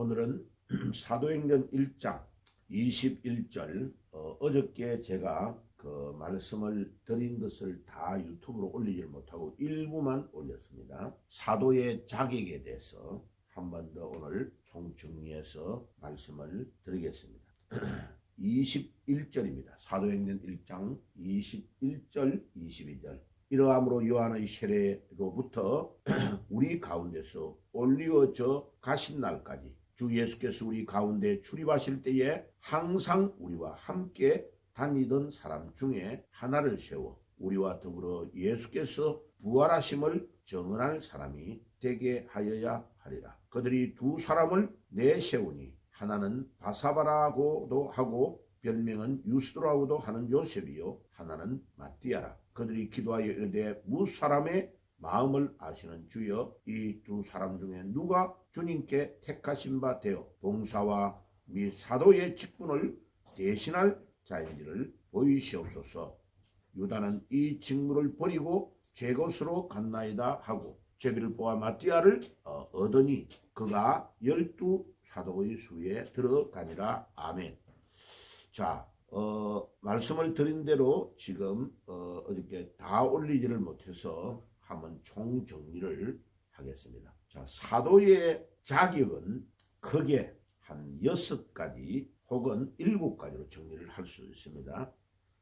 오늘은 사도행전 1장 21절 어저께 제가 그 말씀을 드린 것을 다 유튜브로 올리질 못하고 일부만 올렸습니다. 사도의 자격에 대해서 한 번 더 오늘 총정리해서 말씀을 드리겠습니다. 21절입니다. 사도행전 1장 21절 22절 이러함으로 요한의 세례로부터 우리 가운데서 올리워져 가신 날까지 주 예수께서 우리 가운데 출입하실 때에 항상 우리와 함께 다니던 사람 중에 하나를 세워 우리와 더불어 예수께서 부활하심을 증언할 사람이 되게 하여야 하리라. 그들이 두 사람을 내세우니 하나는 바사바라고도 하고 별명은 유스도라고도 하는 요셉이요 하나는 마띠아라. 그들이 기도하여 이르되 무사람의 마음을 아시는 주여 이 두 사람 중에 누가 주님께 택하신 바 되어 봉사와 및 사도의 직분을 대신할 자인지를 보이시옵소서. 유다는 이 직무를 버리고 제 것으로 갔나이다 하고 제비를 뽑아 마띠아를 얻으니 그가 12 사도의 수에 들어가니라. 아멘. 자, 말씀을 드린 대로 지금 어저께 다 올리지를 못해서 한번 총정리를 하겠습니다. 자, 사도의 자격은 크게 한 6가지 혹은 7가지로 정리를 할 수 있습니다.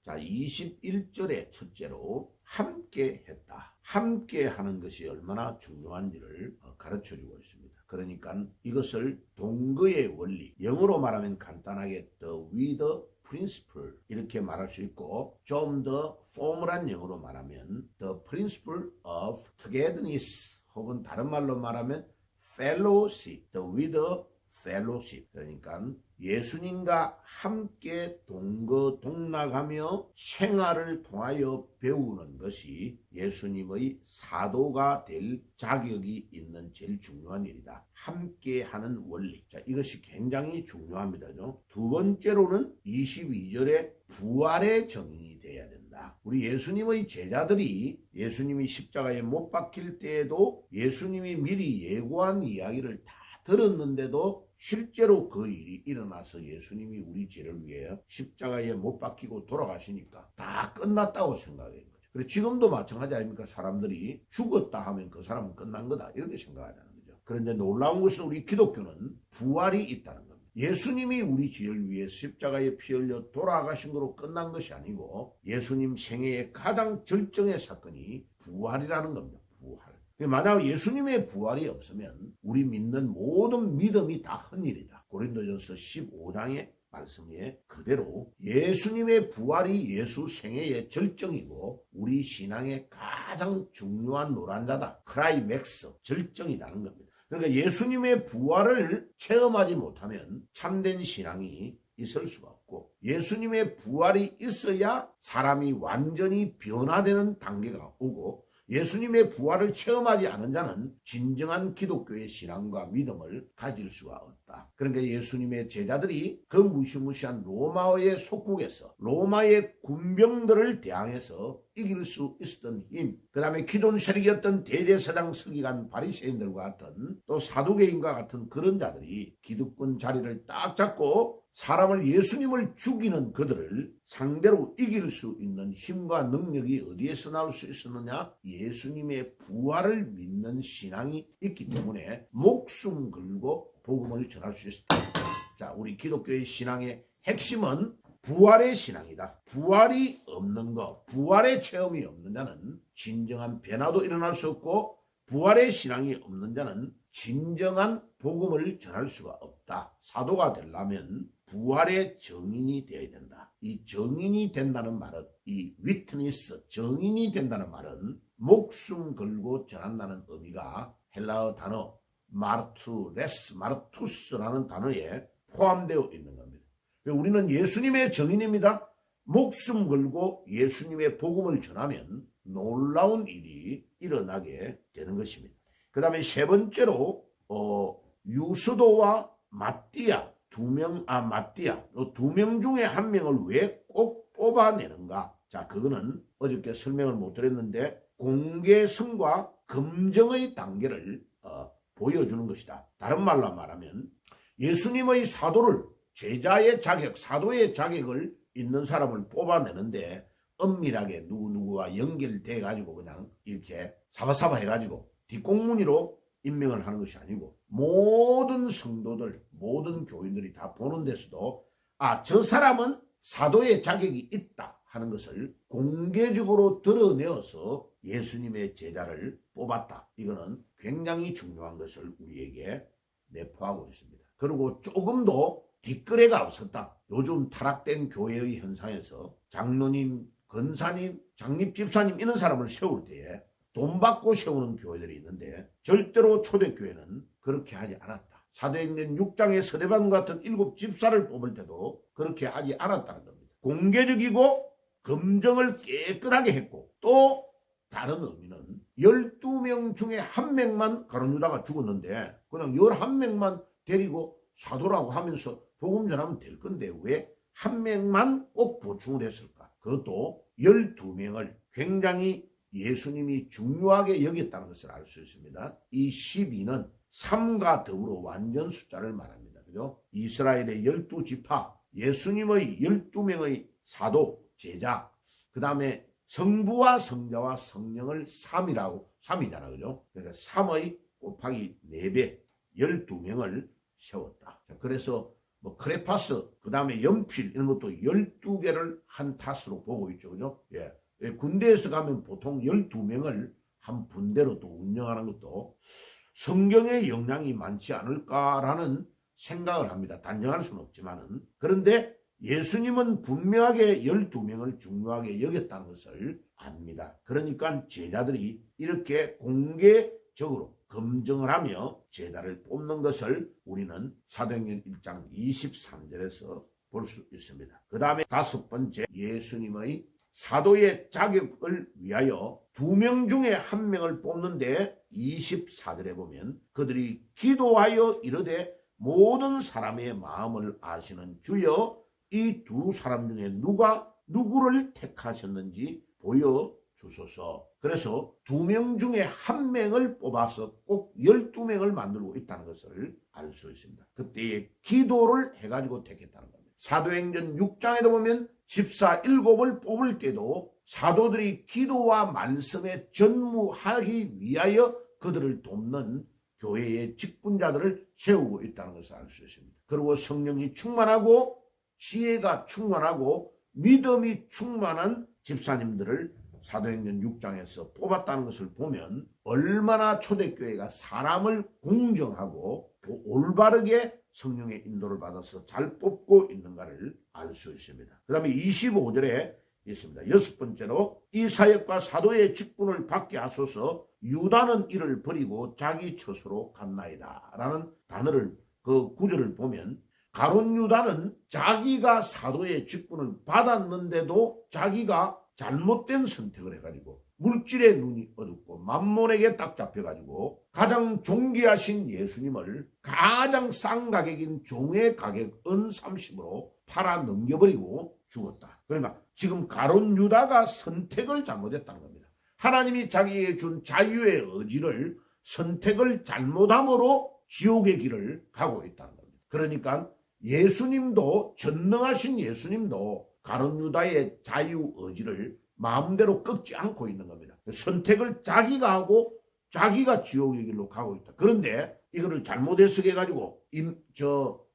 자, 21절의 첫째로 함께 했다. 함께 하는 것이 얼마나 중요한지를 가르쳐주고 있습니다. 그러니까 이것을 동거의 원리, 영어로 말하면 간단하게 the with principle 이렇게 말할 수 있고 좀 더 포멀한 영어로 말하면 the principle of togetherness 혹은 다른 말로 말하면 fellowship, the with fellowship. 그러니까 예수님과 함께 동거동락하며 생활을 통하여 배우는 것이 예수님의 사도가 될 자격이 있는 제일 중요한 일이다. 함께하는 원리. 자, 이것이 굉장히 중요합니다. 두 번째로는 22절에 부활의 정인이 돼야 된다. 우리 예수님의 제자들이 예수님이 십자가에 못 박힐 때에도 예수님이 미리 예고한 이야기를 다 들었는데도 실제로 그 일이 일어나서 예수님이 우리 죄를 위해 십자가에 못 박히고 돌아가시니까 다 끝났다고 생각한 거죠. 그리고 지금도 마찬가지 아닙니까? 사람들이 죽었다 하면 그 사람은 끝난 거다 이렇게 생각하자는 거죠. 그런데 놀라운 것은 우리 기독교는 부활이 있다는 겁니다. 예수님이 우리 죄를 위해 십자가에 피 흘려 돌아가신 거로 끝난 것이 아니고 예수님 생애의 가장 절정의 사건이 부활이라는 겁니다. 부활. 만약 예수님의 부활이 없으면 우리 믿는 모든 믿음이 다 헛일이다. 고린도전서 15장의 말씀에 그대로 예수님의 부활이 예수 생애의 절정이고 우리 신앙의 가장 중요한 노란자다. 크라이맥스, 절정이라는 겁니다. 그러니까 예수님의 부활을 체험하지 못하면 참된 신앙이 있을 수가 없고 예수님의 부활이 있어야 사람이 완전히 변화되는 단계가 오고 예수님의 부활을 체험하지 않은 자는 진정한 기독교의 신앙과 믿음을 가질 수가 없다. 그러니까 예수님의 제자들이 그 무시무시한 로마의 속국에서 로마의 군병들을 대항해서 이길 수 있었던 힘, 그 다음에 기존 세력이었던 대제사장 서기관 바리새인들과 같은 또 사두개인과 같은 그런 자들이 기득권 자리를 딱 잡고 사람을 예수님을 죽이는 그들을 상대로 이길 수 있는 힘과 능력이 어디에서 나올 수 있었느냐? 예수님의 부활을 믿는 신앙이 있기 때문에 목숨 걸고 복음을 전할 수 있었다. 자, 우리 기독교의 신앙의 핵심은 부활의 신앙이다. 부활이 없는 것, 부활의 체험이 없는 자는 진정한 변화도 일어날 수 없고 부활의 신앙이 없는 자는 진정한 복음을 전할 수가 없다. 사도가 되려면 부활의 정인이 되어야 된다. 이 정인이 된다는 말은 이 위트니스, 정인이 된다는 말은 목숨 걸고 전한다는 의미가 헬라어 단어 마르투스라는 단어에 포함되어 있는 겁니다. 우리는 예수님의 정인입니다. 목숨 걸고 예수님의 복음을 전하면 놀라운 일이 일어나게 되는 것입니다. 그 다음에 세 번째로 유스도와 마띠아 두 명 중에 한 명을 왜 꼭 뽑아내는가? 자, 그거는 어저께 설명을 못 드렸는데 공개성과 검증의 단계를 보여주는 것이다. 다른 말로 말하면 예수님의 사도를 제자의 자격, 사도의 자격을 있는 사람을 뽑아내는데 엄밀하게 누구누구와 연결돼 가지고 그냥 이렇게 사바사바 해가지고 뒷공무니로 임명을 하는 것이 아니고 모든 성도들, 모든 교인들이 다 보는 데서도 저 사람은 사도의 자격이 있다 하는 것을 공개적으로 드러내어서 예수님의 제자를 뽑았다. 이거는 굉장히 중요한 것을 우리에게 내포하고 있습니다. 그리고 조금도 뒷거래가 없었다. 요즘 타락된 교회의 현상에서 장로님, 권사님, 장립집사님 이런 사람을 세울 때에 돈 받고 세우는 교회들이 있는데 절대로 초대교회는 그렇게 하지 않았다. 사도행전 6장의 서대반 같은 7 집사를 뽑을 때도 그렇게 하지 않았다는 겁니다. 공개적이고 검증을 깨끗하게 했고 또 다른 의미는 12명 중에 1명만 가룟 유다가 죽었는데 그냥 11명만 데리고 사도라고 하면서 복음 전하면 될 건데 왜 1명만 꼭 보충을 했을까? 그것도 12명을 굉장히 예수님이 중요하게 여겼다는 것을 알 수 있습니다. 이 12는 3과 더불어 완전 숫자를 말합니다. 그죠? 이스라엘의 12지파, 예수님의 12명의 사도, 제자, 그 다음에 성부와 성자와 성령을 3이잖아. 그죠? 그러니까 3의 곱하기 4배, 12명을 세웠다. 그래서 뭐 크레파스, 그 다음에 연필 이런 것도 12개를 한 탓으로 보고 있죠. 그죠? 예. 군대에서 가면 보통 12명을 한 분대로 또 운영하는 것도 성경의 영향이 많지 않을까라는 생각을 합니다. 단정할 수는 없지만은. 그런데 예수님은 분명하게 12명을 중요하게 여겼다는 것을 압니다. 그러니까 제자들이 이렇게 공개적으로 검증을 하며 제자를 뽑는 것을 우리는 사도행전 1장 23절에서 볼 수 있습니다. 그 다음에 5번째, 예수님의 사도의 자격을 위하여 2명 중에 1명을 뽑는데 24절에 보면 그들이 기도하여 이르되 모든 사람의 마음을 아시는 주여 이 2사람 중에 누가 누구를 택하셨는지 보여주소서. 그래서 2명 중에 1명을 뽑아서 꼭 12명을 만들고 있다는 것을 알 수 있습니다. 그때의 기도를 해가지고 택했다는 겁니다. 사도행전 6장에도 보면 집사 7을 뽑을 때도 사도들이 기도와 말씀에 전무하기 위하여 그들을 돕는 교회의 직분자들을 세우고 있다는 것을 알 수 있습니다. 그리고 성령이 충만하고 지혜가 충만하고 믿음이 충만한 집사님들을 사도행전 6장에서 뽑았다는 것을 보면 얼마나 초대교회가 사람을 공정하고 올바르게 성령의 인도를 받아서 잘 뽑고 있는가를 알 수 있습니다. 그 다음에 25절에 있습니다. 6번째로 이 사역과 사도의 직분을 받게 하소서 유다는 이를 버리고 자기 처소로 갔나이다 라는 단어를 그 구절을 보면 가룟 유다는 자기가 사도의 직분을 받았는데도 자기가 잘못된 선택을 해가지고 물질의 눈이 어둡고 만몬에게 딱 잡혀가지고 가장 존귀하신 예수님을 가장 싼 가격인 종의 가격 은 30으로 팔아 넘겨버리고 죽었다. 그러니까 지금 가룟 유다가 선택을 잘못했다는 겁니다. 하나님이 자기에게 준 자유의 의지를 선택을 잘못함으로 지옥의 길을 가고 있다는 겁니다. 그러니까 예수님도 전능하신 예수님도 가룟 유다의 자유 의지를 마음대로 꺾지 않고 있는 겁니다. 선택을 자기가 하고 자기가 지옥의 길로 가고 있다. 그런데 이거를 잘못 해석해가지고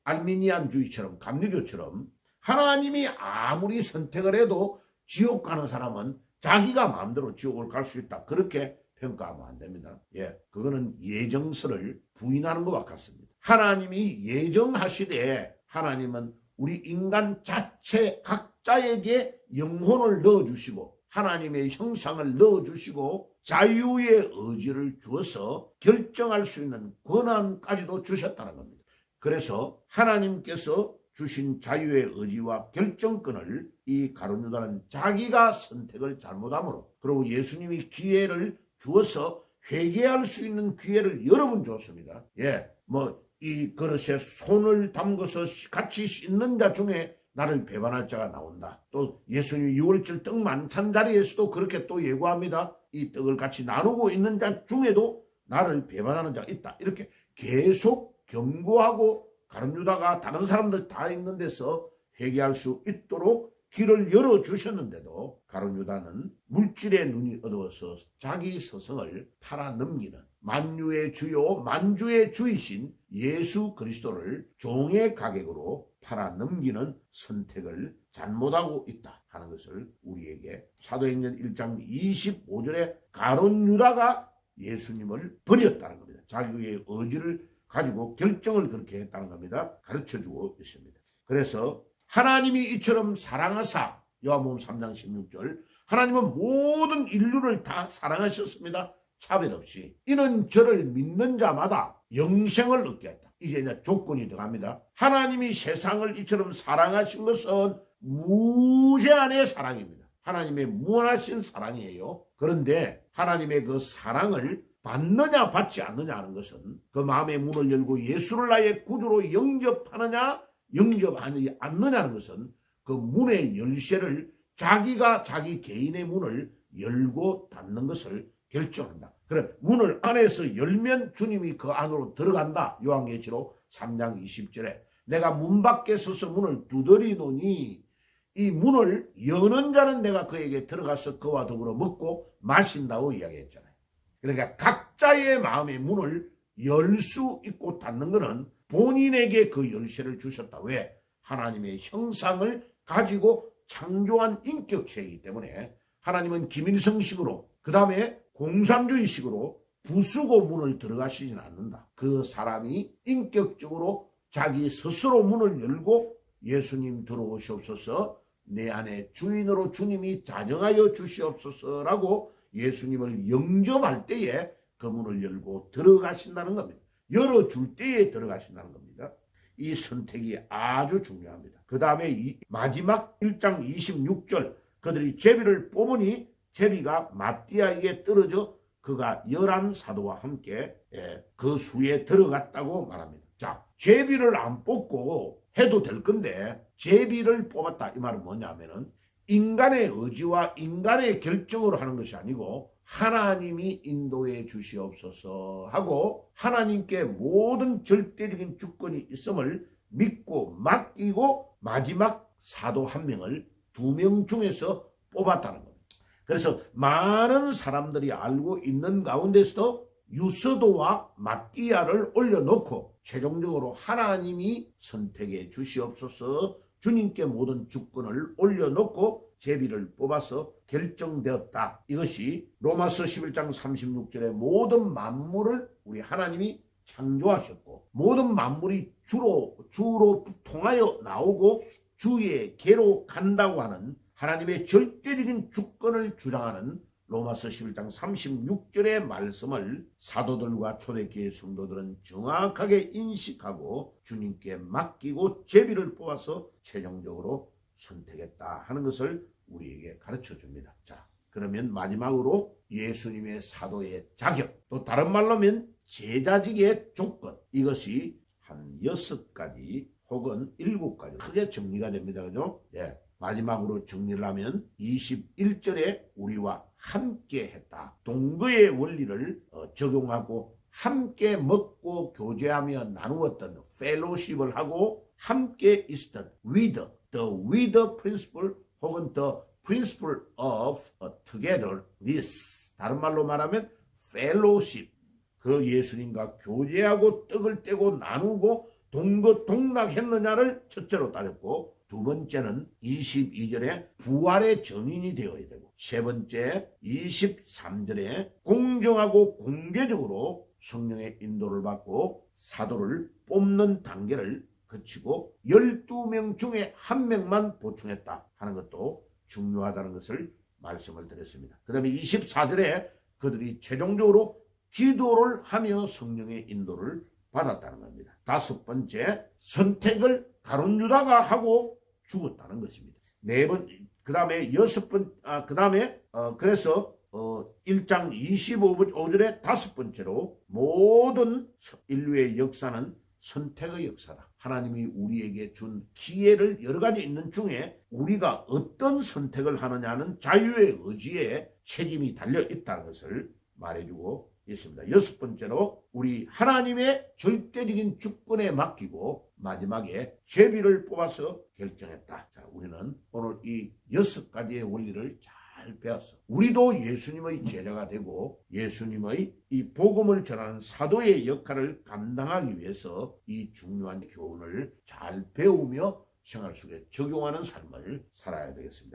알미니안주의처럼 감리교처럼 하나님이 아무리 선택을 해도 지옥 가는 사람은 자기가 마음대로 지옥을 갈 수 있다. 그렇게 평가하면 안 됩니다. 예, 그거는 예정서를 부인하는 것과 같습니다. 하나님이 예정하시되 하나님은 우리 인간 자체 각자에게 영혼을 넣어주시고 하나님의 형상을 넣어주시고 자유의 의지를 주어서 결정할 수 있는 권한까지도 주셨다는 겁니다. 그래서 하나님께서 주신 자유의 의지와 결정권을 이 가룟 유다는 자기가 선택을 잘못함으로 그리고 예수님이 기회를 주어서 회개할 수 있는 기회를 여러 번 줬습니다. 예, 이 그릇에 손을 담궈서 같이 씻는 자 중에 나를 배반할 자가 나온다. 또 예수님이 6월절 떡 만찬 자리에서도 그렇게 또 예고합니다. 이 떡을 같이 나누고 있는 자 중에도 나를 배반하는 자가 있다. 이렇게 계속 경고하고 가룟 유다가 다른 사람들 다 있는 데서 회개할 수 있도록 길을 열어주셨는데도 가룟 유다는 물질의 눈이 어두워서 자기 서성을 팔아 넘기는 만유의 주요 만주의 주이신 예수 그리스도를 종의 가격으로 팔아 넘기는 선택을 잘못하고 있다 하는 것을 우리에게 사도행전 1장 25절에 가룟 유다가 예수님을 버렸다는 겁니다. 자기의 의지를 가지고 결정을 그렇게 했다는 겁니다. 가르쳐주고 있습니다. 그래서 하나님이 이처럼 사랑하사 요한복음 3장 16절 하나님은 모든 인류를 다 사랑하셨습니다. 차별 없이 이는 저를 믿는 자마다 영생을 얻게 했다. 이제 조건이 들어갑니다. 하나님이 세상을 이처럼 사랑하신 것은 무제한의 사랑입니다. 하나님의 무한하신 사랑이에요. 그런데 하나님의 그 사랑을 받느냐 받지 않느냐 하는 것은 그 마음의 문을 열고 예수를 나의 구주로 영접하느냐 영접하지 않느냐는 것은 그 문의 열쇠를 자기가 자기 개인의 문을 열고 닫는 것을 결정한다. 그래 문을 안에서 열면 주님이 그 안으로 들어간다. 요한계시록 3장 20절에 내가 문 밖에 서서 문을 두드리노니 이 문을 여는 자는 내가 그에게 들어가서 그와 더불어 먹고 마신다고 이야기했잖아요. 그러니까 각자의 마음의 문을 열 수 있고 닫는 것은 본인에게 그 열쇠를 주셨다. 왜? 하나님의 형상을 가지고 창조한 인격체이기 때문에 하나님은 김일성식으로 그 다음에 공산주의식으로 부수고 문을 들어가시지는 않는다. 그 사람이 인격적으로 자기 스스로 문을 열고 예수님 들어오시옵소서 내 안에 주인으로 주님이 자정하여 주시옵소서라고 예수님을 영접할 때에 그 문을 열고 들어가신다는 겁니다. 열어줄 때에 들어가신다는 겁니다. 이 선택이 아주 중요합니다. 그 다음에 마지막 1장 26절 그들이 제비를 뽑으니 제비가 마띠아에게 떨어져 그가 11사도와 함께 그 수에 들어갔다고 말합니다. 자, 제비를 안 뽑고 해도 될 건데 제비를 뽑았다. 이 말은 뭐냐면은 인간의 의지와 인간의 결정으로 하는 것이 아니고 하나님이 인도해 주시옵소서 하고 하나님께 모든 절대적인 주권이 있음을 믿고 맡기고 마지막 사도 한 명을 2명 중에서 뽑았다는 겁니다. 그래서 많은 사람들이 알고 있는 가운데서 유서도와 마띠아를 올려놓고 최종적으로 하나님이 선택해 주시옵소서 주님께 모든 주권을 올려놓고 제비를 뽑아서 결정되었다. 이것이 로마서 11장 36절에 모든 만물을 우리 하나님이 창조하셨고 모든 만물이 주로 통하여 나오고 주의 계로 간다고 하는 하나님의 절대적인 주권을 주장하는 로마서 11장 36절의 말씀을 사도들과 초대교회 성도들은 정확하게 인식하고 주님께 맡기고 제비를 뽑아서 최종적으로 선택했다 하는 것을 우리에게 가르쳐 줍니다. 자, 그러면 마지막으로 예수님의 사도의 자격, 또 다른 말로 하면 제자직의 조건, 이것이 한 6가지 혹은 7가지 크게 정리가 됩니다. 그죠? 예. 마지막으로 정리를 하면 21절에 우리와 함께 했다. 동거의 원리를 적용하고 함께 먹고 교제하며 나누었던 펠로십을 하고 함께 있었던 with principle 혹은 the principle of togetherness. 다른 말로 말하면 fellowship. 그 예수님과 교제하고 떡을 떼고 나누고 동거동락했느냐를 첫째로 따졌고 두 번째는 22절에 부활의 증인이 되어야 되고 세 번째 23절에 공정하고 공개적으로 성령의 인도를 받고 사도를 뽑는 단계를 거치고 12명 중에 1명만 보충했다 하는 것도 중요하다는 것을 말씀을 드렸습니다. 그 다음에 24절에 그들이 최종적으로 기도를 하며 성령의 인도를 받았다는 겁니다. 다섯 번째, 선택을 가룟 유다가 하고 죽었다는 것입니다. 그 다음에 그래서 1장 25절에 다섯 번째로 모든 인류의 역사는 선택의 역사다. 하나님이 우리에게 준 기회를 여러 가지 있는 중에 우리가 어떤 선택을 하느냐는 자유의 의지에 책임이 달려 있다는 것을 말해주고 있습니다. 여섯 번째로 우리 하나님의 절대적인 주권에 맡기고 마지막에 제비를 뽑아서 결정했다. 자, 우리는 오늘 이 6가지의 원리를 잘 배웠어. 우리도 예수님의 제자가 되고 예수님의 이 복음을 전하는 사도의 역할을 감당하기 위해서 이 중요한 교훈을 잘 배우며 생활 속에 적용하는 삶을 살아야 되겠습니다.